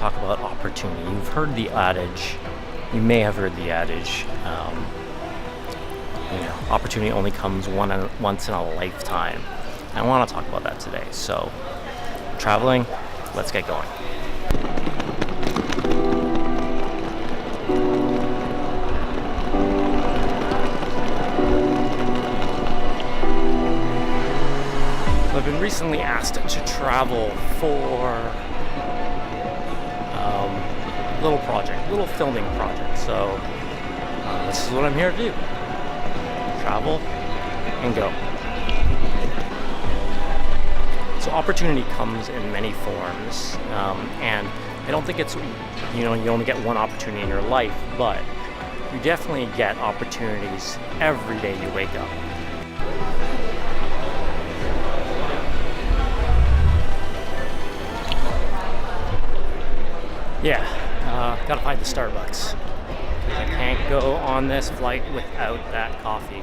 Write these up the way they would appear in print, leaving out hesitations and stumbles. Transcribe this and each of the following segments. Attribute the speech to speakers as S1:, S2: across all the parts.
S1: talk about opportunity. You've heard the adage, you may have heard the adage, opportunity only comes once in a lifetime. And I want to talk about that today. So, traveling, let's get going. I've been recently asked to travel for a little filming project. So this is what I'm here to do. Travel and go. So opportunity comes in many forms, and I don't think it's, you only get one opportunity in your life, but you definitely get opportunities every day you wake up. Gotta find the Starbucks. I can't go on this flight without that coffee,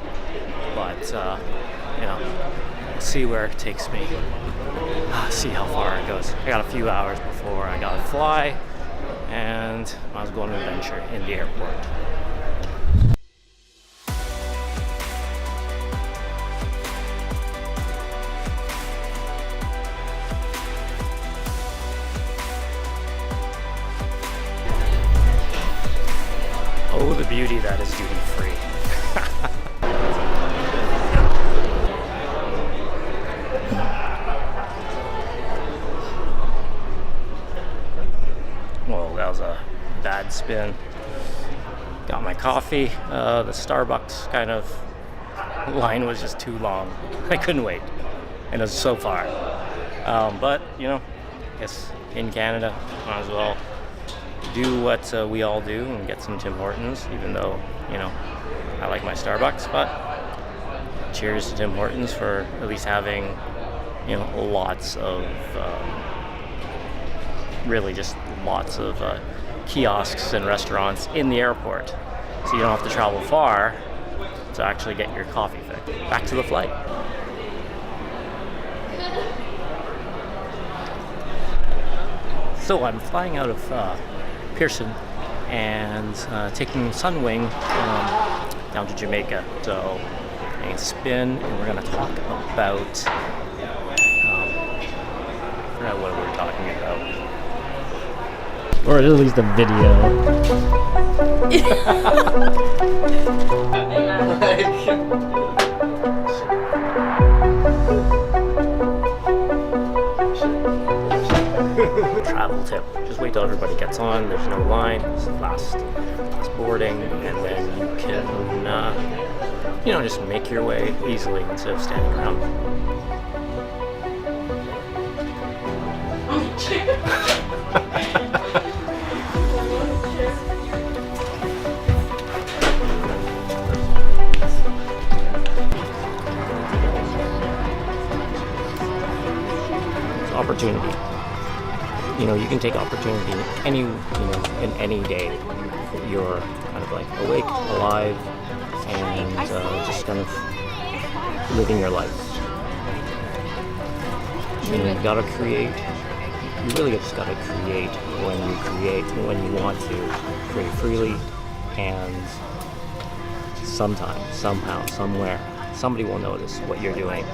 S1: but see where it takes me. See how far it goes. I got a few hours before I gotta fly, and I was going to adventure in the airport. Oh, the beauty that is duty free. Well, that was a bad spin. Got my coffee. The Starbucks kind of line was just too long. I couldn't wait. And it was so far. But, I guess in Canada, might as well do what we all do and get some Tim Hortons, even though, I like my Starbucks. But cheers to Tim Hortons for at least having, lots of, really just lots of kiosks and restaurants in the airport. So you don't have to travel far to actually get your coffee fix. Back to the flight. So I'm flying out of Pearson and taking Sunwing down to Jamaica. So I'm going to spin, and we're going to talk about I forgot what we were talking about. Or at least a video. Travel tip. Just wait till everybody gets on. There's no line. It's last boarding, and then you can, just make your way easily instead of standing around. Opportunity. You can take opportunity in any day. You're kind of like awake, alive, and just kind of living your life. You gotta create. You really just gotta create when you want to create freely, and sometime, somehow, somewhere, somebody will notice what you're doing.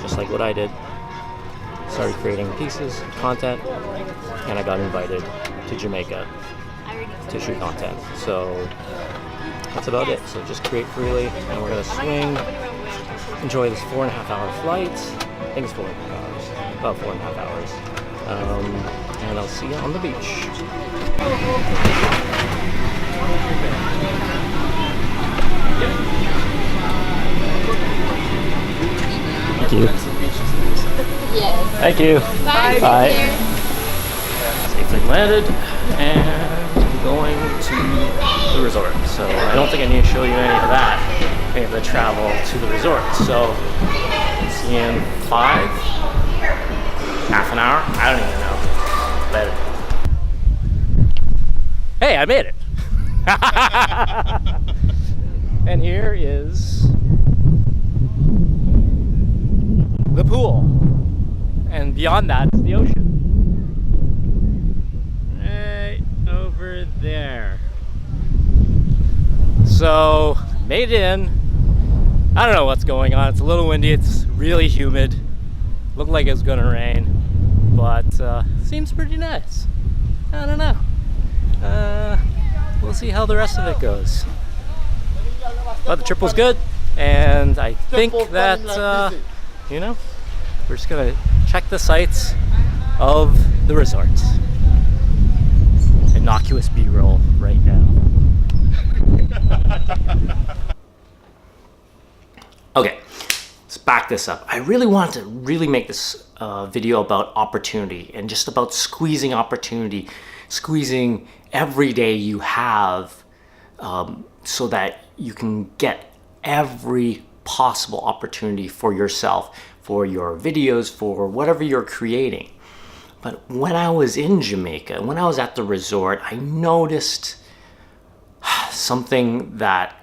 S1: Just like what I did. Started creating pieces, content, and I got invited to Jamaica to shoot content. So that's about it. So just create freely, and we're gonna swing, enjoy this 4.5-hour flight. I think it's 4.5 hours, about 4.5 hours. And I'll see you on the beach. Thank you.
S2: Yes.
S1: Thank you.
S2: Bye.
S1: Bye. Safely landed, and I'm going to the resort. So I don't think I need to show you any of that, any of the travel to the resort. So see you in 5, half an hour. I don't even know. Later. Hey, I made it. And here is the pool. And beyond that is the ocean. Right there. So, made in. I don't know what's going on. It's a little windy. It's really humid. Looked like it was gonna rain, but seems pretty nice. I don't know. We'll see how the rest of it goes. But the trip was good, and I think that you know, we're just gonna check the sights of the resort. Innocuous B-roll right now. Okay, let's back this up. I really wanted to make this video about opportunity and just about squeezing opportunity, squeezing every day you have so that you can get every possible opportunity for yourself, for your videos, for whatever you're creating. But when I was in Jamaica, when I was at the resort, I noticed something that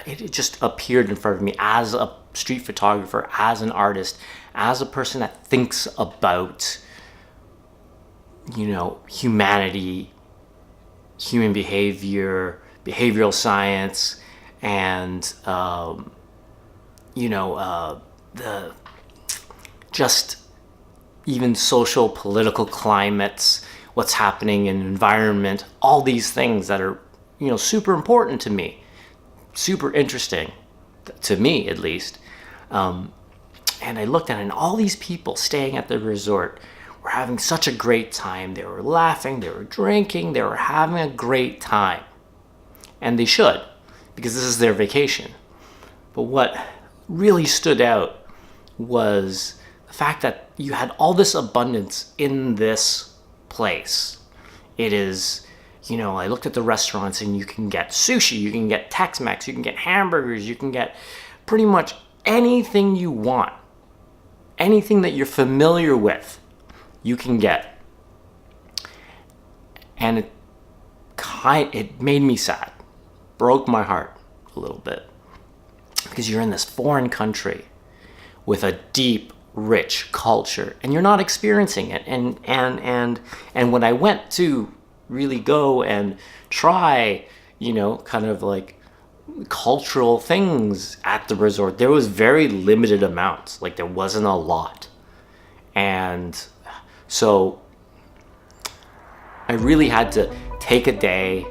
S1: it just appeared in front of me as a street photographer, as an artist, as a person that thinks about, you know, humanity, human behavior, behavioral science, and you know, the just even social, political climates, what's happening in environment, all these things that are, you know, super important to me, super interesting to me at least. And I looked at it, and all these people staying at the resort were having such a great time. They were laughing, they were drinking, they were having a great time. And they should, because this is their vacation. But what really stood out was the fact that you had all this abundance in this place. It is, you know, I looked at the restaurants, and you can get sushi, you can get Tex-Mex, you can get hamburgers, you can get pretty much anything you want. Anything that you're familiar with, you can get. And it made me sad. Broke my heart a little bit. Because you're in this foreign country with a deep, rich culture, and you're not experiencing it. And when I went to really go and try, you know, kind of like cultural things at the resort, there was very limited amounts. Like, there wasn't a lot. And so I really had to take a day,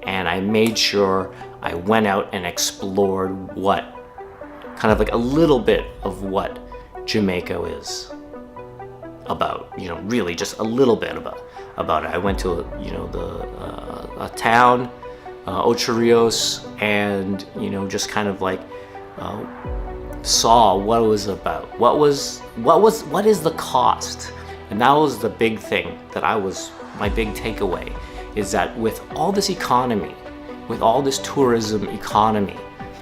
S1: and I made sure I went out and explored what kind of like a little bit of what Jamaica is about, you know, really just a little bit about it. I went to, you know, a town, Ocho Rios, and, you know, just kind of like saw what it was about. What is the cost? And that was the big thing my big takeaway, is that with all this economy, with all this tourism economy,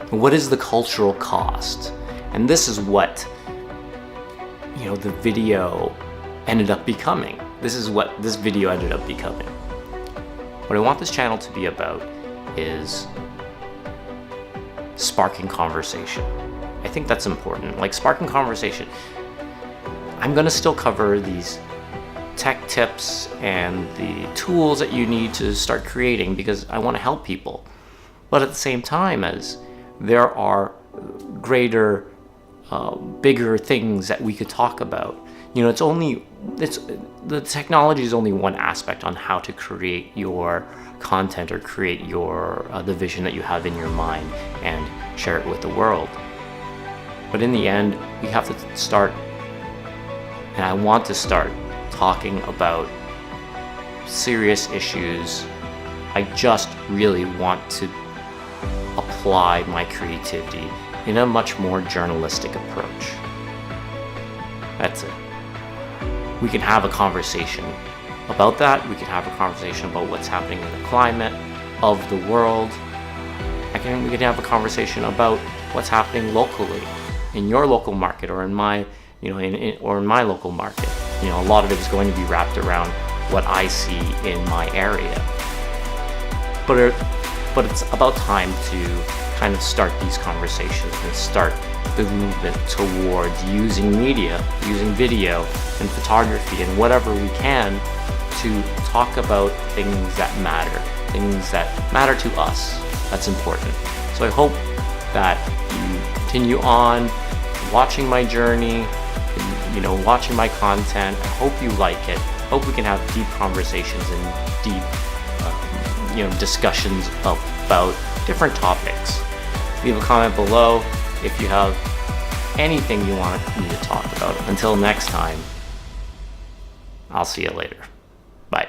S1: what is the cultural cost? And this is what, you know, the video ended up becoming. This is what this video ended up becoming. What I want this channel to be about is sparking conversation. I think that's important, like sparking conversation. I'm gonna still cover these tech tips and the tools that you need to start creating, because I want to help people. But at the same time, as there are greater, bigger things that we could talk about. You know, the technology is only one aspect on how to create your content or create your the vision that you have in your mind and share it with the world. But in the end, we have to start, and I want to start talking about serious issues. I just really want to apply my creativity in a much more journalistic approach. That's it. We can have a conversation about that. We can have a conversation about what's happening in the climate of the world. We can have a conversation about what's happening locally, in your local market, or in my, you know, in my local market. You know, a lot of it is going to be wrapped around what I see in my area. But it's about time to kind of start these conversations and start the movement towards using media, using video and photography and whatever we can to talk about things that matter, things that matter to us. That's important. So I hope that you continue on watching my journey, watching my content. I hope you like it. I hope we can have deep conversations and deep discussions about different topics. Leave a comment below if you have anything you want me to talk about. Until next time, I'll see you later. Bye.